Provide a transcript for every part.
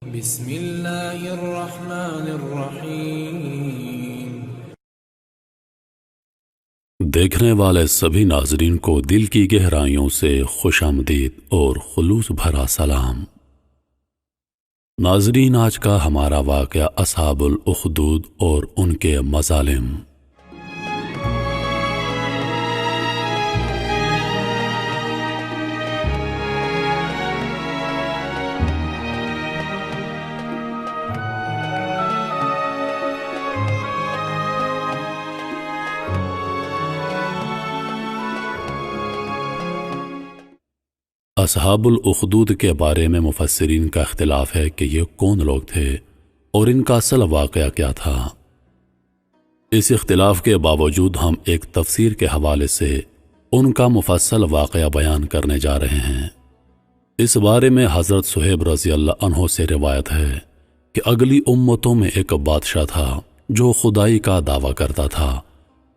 بسم اللہ الرحمن الرحیم۔ دیکھنے والے سبھی ناظرین کو دل کی گہرائیوں سے خوش آمدید اور خلوص بھرا سلام۔ ناظرین، آج کا ہمارا واقعہ اصحاب الاخدود اور ان کے مظالم۔ اصحاب الاخدود کے بارے میں مفسرین کا اختلاف ہے کہ یہ کون لوگ تھے اور ان کا اصل واقعہ کیا تھا۔ اس اختلاف کے باوجود ہم ایک تفسیر کے حوالے سے ان کا مفصل واقعہ بیان کرنے جا رہے ہیں۔ اس بارے میں حضرت صہیب رضی اللہ عنہ سے روایت ہے کہ اگلی امتوں میں ایک بادشاہ تھا جو خدائی کا دعویٰ کرتا تھا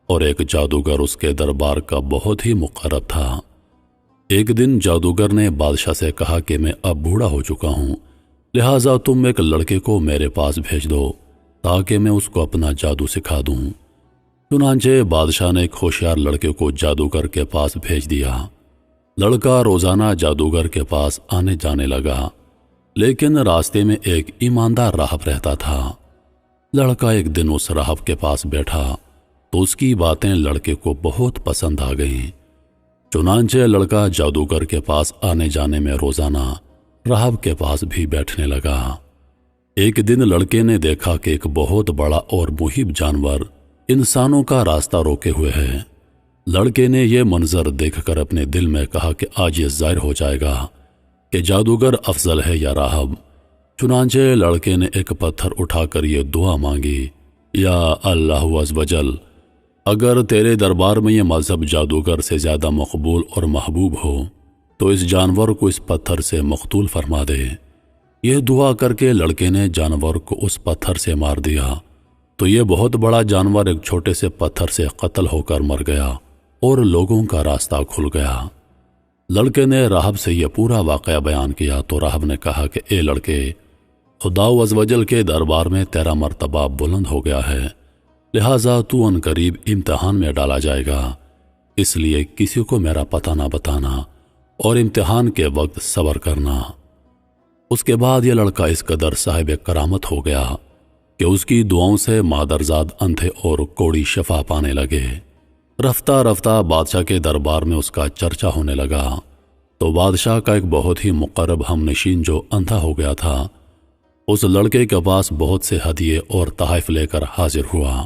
اور ایک جادوگر اس کے دربار کا بہت ہی مقرب تھا۔ ایک دن جادوگر نے بادشاہ سے کہا کہ میں اب بوڑھا ہو چکا ہوں، لہٰذا تم ایک لڑکے کو میرے پاس بھیج دو تاکہ میں اس کو اپنا جادو سکھا دوں۔ چنانچہ بادشاہ نے ایک ہوشیار لڑکے کو جادوگر کے پاس بھیج دیا۔ لڑکا روزانہ جادوگر کے پاس آنے جانے لگا، لیکن راستے میں ایک ایماندار راہب رہتا تھا۔ لڑکا ایک دن اس راہب کے پاس بیٹھا تو اس کی باتیں لڑکے کو بہت پسند آ گئیں۔ چنانچہ لڑکا جادوگر کے پاس آنے جانے میں روزانہ راہب کے پاس بھی بیٹھنے لگا۔ ایک دن لڑکے نے دیکھا کہ ایک بہت بڑا اور مہیب جانور انسانوں کا راستہ روکے ہوئے ہے۔ لڑکے نے یہ منظر دیکھ کر اپنے دل میں کہا کہ آج یہ ظاہر ہو جائے گا کہ جادوگر افضل ہے یا راہب۔ چنانچہ لڑکے نے ایک پتھر اٹھا کر یہ دعا مانگی، یا اللہ عز وجل، اگر تیرے دربار میں یہ مذہب جادوگر سے زیادہ مقبول اور محبوب ہو تو اس جانور کو اس پتھر سے مقتول فرما دے۔ یہ دعا کر کے لڑکے نے جانور کو اس پتھر سے مار دیا تو یہ بہت بڑا جانور ایک چھوٹے سے پتھر سے قتل ہو کر مر گیا اور لوگوں کا راستہ کھل گیا۔ لڑکے نے راہب سے یہ پورا واقعہ بیان کیا تو راہب نے کہا کہ اے لڑکے، خدا عز وجل کے دربار میں تیرا مرتبہ بلند ہو گیا ہے، لہٰذا تو ان قریب امتحان میں ڈالا جائے گا، اس لیے کسی کو میرا پتہ نہ بتانا اور امتحان کے وقت صبر کرنا۔ اس کے بعد یہ لڑکا اس قدر صاحب کرامت ہو گیا کہ اس کی دعاؤں سے مادرزاد اندھے اور کوڑی شفا پانے لگے۔ رفتہ رفتہ بادشاہ کے دربار میں اس کا چرچا ہونے لگا تو بادشاہ کا ایک بہت ہی مقرب ہم نشین جو اندھا ہو گیا تھا، اس لڑکے کے پاس بہت سے ہدیے اور تحائف لے کر حاضر ہوا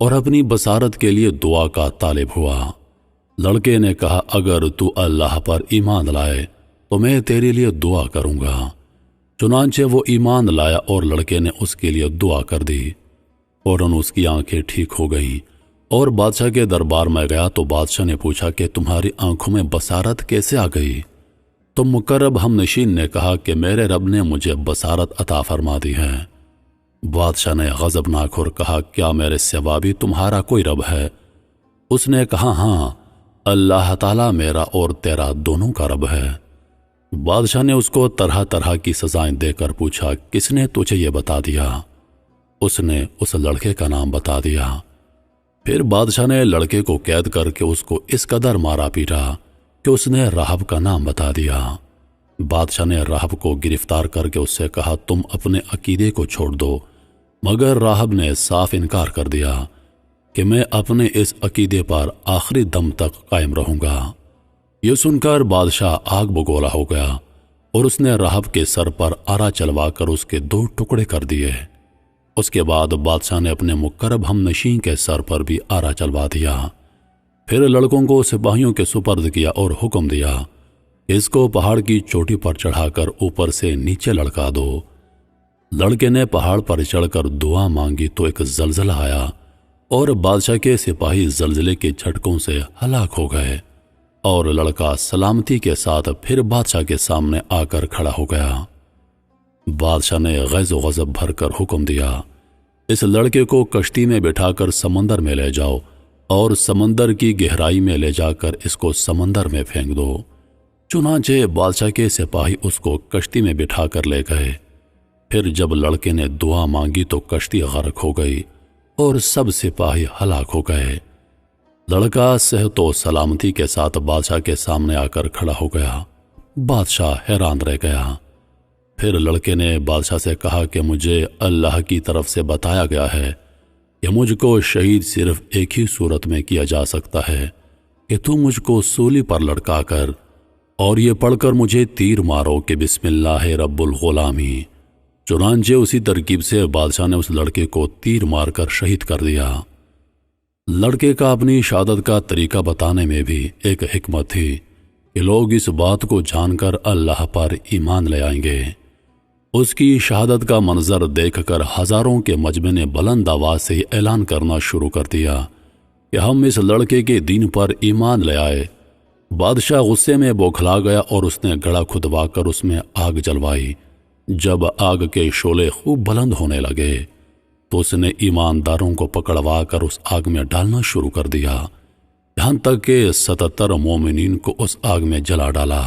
اور اپنی بصارت کے لیے دعا کا طالب ہوا۔ لڑکے نے کہا اگر تو اللہ پر ایمان لائے تو میں تیرے لیے دعا کروں گا۔ چنانچہ وہ ایمان لایا اور لڑکے نے اس کے لیے دعا کر دی، فوراً اس کی آنکھیں ٹھیک ہو گئیں اور بادشاہ کے دربار میں گیا تو بادشاہ نے پوچھا کہ تمہاری آنکھوں میں بصارت کیسے آ گئی؟ تو مقرب ہم نشین نے کہا کہ میرے رب نے مجھے بصارت عطا فرما دی ہے۔ بادشاہ نے غضبناک اور کہا کیا میرے سوا بھی تمہارا کوئی رب ہے؟ اس نے کہا ہاں، اللہ تعالیٰ میرا اور تیرا دونوں کا رب ہے۔ بادشاہ نے اس کو طرح طرح کی سزائیں دے کر پوچھا کس نے تجھے یہ بتا دیا؟ اس نے اس لڑکے کا نام بتا دیا۔ پھر بادشاہ نے لڑکے کو قید کر کے اس کو اس قدر مارا پیٹا کہ اس نے راہب کا نام بتا دیا۔ بادشاہ نے راہب کو گرفتار کر کے اس سے کہا تم اپنے عقیدے کو چھوڑ دو، مگر راہب نے صاف انکار کر دیا کہ میں اپنے اس عقیدے پر آخری دم تک قائم رہوں گا۔ یہ سن کر بادشاہ آگ بگولا ہو گیا اور اس نے راہب کے سر پر آرا چلوا کر اس کے 2 ٹکڑے کر دیے۔ اس کے بعد بادشاہ نے اپنے مقرب ہم نشین کے سر پر بھی آرا چلوا دیا۔ پھر لڑکوں کو سپاہیوں کے سپرد کیا اور حکم دیا اس کو پہاڑ کی چوٹی پر چڑھا کر اوپر سے نیچے لڑکا دو۔ لڑکے نے پہاڑ پر چڑھ کر دعا مانگی تو ایک زلزلہ آیا اور بادشاہ کے سپاہی زلزلے کے جھٹکوں سے ہلاک ہو گئے اور لڑکا سلامتی کے ساتھ پھر بادشاہ کے سامنے آ کر کھڑا ہو گیا۔ بادشاہ نے غیظ و غضب بھر کر حکم دیا اس لڑکے کو کشتی میں بٹھا کر سمندر میں لے جاؤ اور سمندر کی گہرائی میں لے جا کر اس کو سمندر میں پھینک دو۔ چنانچہ بادشاہ کے سپاہی اس کو کشتی میں بٹھا کر لے گئے۔ پھر جب لڑکے نے دعا مانگی تو کشتی غرق ہو گئی اور سب سپاہی ہلاک ہو گئے۔ لڑکا صحت و سلامتی کے ساتھ بادشاہ کے سامنے آ کر کھڑا ہو گیا۔ بادشاہ حیران رہ گیا۔ پھر لڑکے نے بادشاہ سے کہا کہ مجھے اللہ کی طرف سے بتایا گیا ہے کہ مجھ کو شہید صرف ایک ہی صورت میں کیا جا سکتا ہے کہ تو مجھ کو سولی پر لٹکا کر اور یہ پڑھ کر مجھے تیر مارو کہ بسم اللہ رب الغلامی۔ چنانچہ اسی ترکیب سے بادشاہ نے اس لڑکے کو تیر مار کر شہید کر دیا۔ لڑکے کا اپنی شہادت کا طریقہ بتانے میں بھی ایک حکمت تھی کہ لوگ اس بات کو جان کر اللہ پر ایمان لے آئیں گے۔ اس کی شہادت کا منظر دیکھ کر ہزاروں کے مجمع نے بلند آواز سے اعلان کرنا شروع کر دیا کہ ہم اس لڑکے کے دین پر ایمان لے آئے۔ بادشاہ غصے میں بوکھلا گیا اور اس نے گڑھا کھدوا کر اس میں آگ جلوائی۔ جب آگ کے شعلے خوب بلند ہونے لگے تو اس نے ایمانداروں کو پکڑوا کر اس آگ میں ڈالنا شروع کر دیا، یہاں تک کہ 77 مومنین کو اس آگ میں جلا ڈالا۔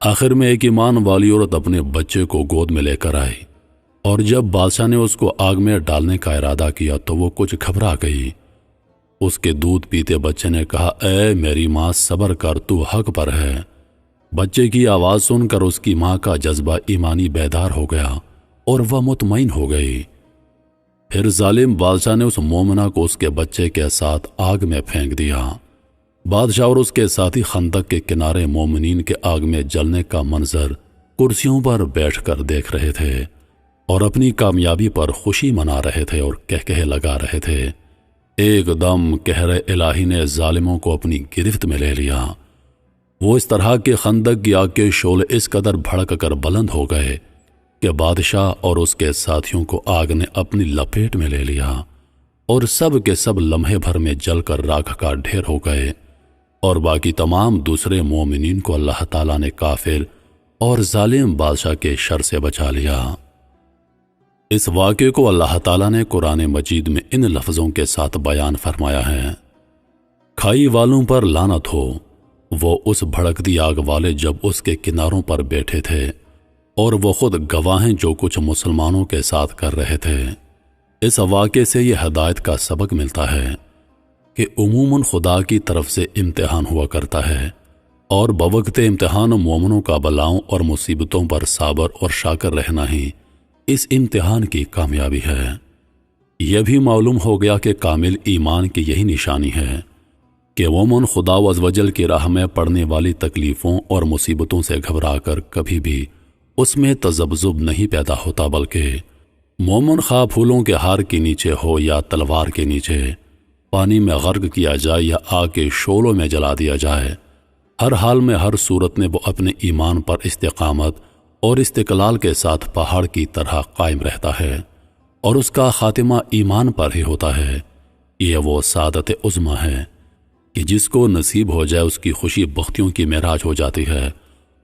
آخر میں ایک ایمان والی عورت اپنے بچے کو گود میں لے کر آئی، اور جب بادشاہ نے اس کو آگ میں ڈالنے کا ارادہ کیا تو وہ کچھ گھبرا گئی۔ اس کے دودھ پیتے بچے نے کہا، اے میری ماں صبر کر، تو حق پر ہے۔ بچے کی آواز سن کر اس کی ماں کا جذبہ ایمانی بیدار ہو گیا اور وہ مطمئن ہو گئی۔ پھر ظالم بادشاہ نے اس مومنہ کو اس کے بچے کے ساتھ آگ میں پھینک دیا۔ بادشاہ اور اس کے ساتھی خندق کے کنارے مومنین کے آگ میں جلنے کا منظر کرسیوں پر بیٹھ کر دیکھ رہے تھے اور اپنی کامیابی پر خوشی منا رہے تھے اور کہکہے لگا رہے تھے۔ ایک دم قہر الہی نے ظالموں کو اپنی گرفت میں لے لیا۔ وہ اس طرح کے خندق کی آگ کے شعلے اس قدر بھڑک کر بلند ہو گئے کہ بادشاہ اور اس کے ساتھیوں کو آگ نے اپنی لپیٹ میں لے لیا، اور سب کے سب لمحے بھر میں جل کر راکھ کا ڈھیر ہو گئے، اور باقی تمام دوسرے مومنین کو اللہ تعالیٰ نے کافر اور ظالم بادشاہ کے شر سے بچا لیا۔ اس واقعے کو اللہ تعالیٰ نے قرآن مجید میں ان لفظوں کے ساتھ بیان فرمایا ہے، کھائی والوں پر لعنت ہو، وہ اس بھڑکتی آگ والے جب اس کے کناروں پر بیٹھے تھے اور وہ خود گواہیں جو کچھ مسلمانوں کے ساتھ کر رہے تھے۔ اس واقعے سے یہ ہدایت کا سبق ملتا ہے کہ عموماً خدا کی طرف سے امتحان ہوا کرتا ہے، اور بوقت امتحان مومنوں کا بلاؤں اور مصیبتوں پر صابر اور شاکر رہنا ہی اس امتحان کی کامیابی ہے۔ یہ بھی معلوم ہو گیا کہ کامل ایمان کی یہی نشانی ہے کہ مومن خدا و عزوجل کی راہ میں پڑنے والی تکلیفوں اور مصیبتوں سے گھبرا کر کبھی بھی اس میں تذبذب نہیں پیدا ہوتا، بلکہ مومن خواہ پھولوں کے ہار کے نیچے ہو یا تلوار کے نیچے، پانی میں غرق کیا جائے یا آگ کے شعلوں میں جلا دیا جائے، ہر حال میں ہر صورت میں وہ اپنے ایمان پر استقامت اور استقلال کے ساتھ پہاڑ کی طرح قائم رہتا ہے، اور اس کا خاتمہ ایمان پر ہی ہوتا ہے۔ یہ وہ سعادت عظمی ہے کہ جس کو نصیب ہو جائے اس کی خوشی بختیوں کی معراج ہو جاتی ہے،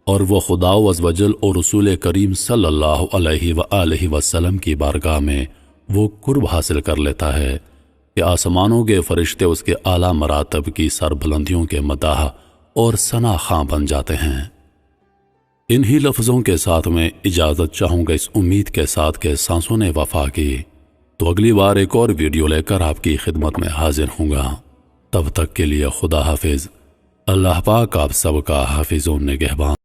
اور وہ خدا عزوجل اور رسول کریم صلی اللہ علیہ وآلہ وسلم کی بارگاہ میں وہ قرب حاصل کر لیتا ہے کہ آسمانوں کے فرشتے اس کے اعلیٰ مراتب کی سربلندیوں کے مداح اور ثنا خواں بن جاتے ہیں۔ انہی لفظوں کے ساتھ میں اجازت چاہوں گا، اس امید کے ساتھ کہ سانسوں نے وفا کی، تو اگلی بار ایک اور ویڈیو لے کر آپ کی خدمت میں حاضر ہوں گا۔ تب تک کے لیے خدا حافظ۔ اللہ پاک آپ سب کا حافظ و نگہبان۔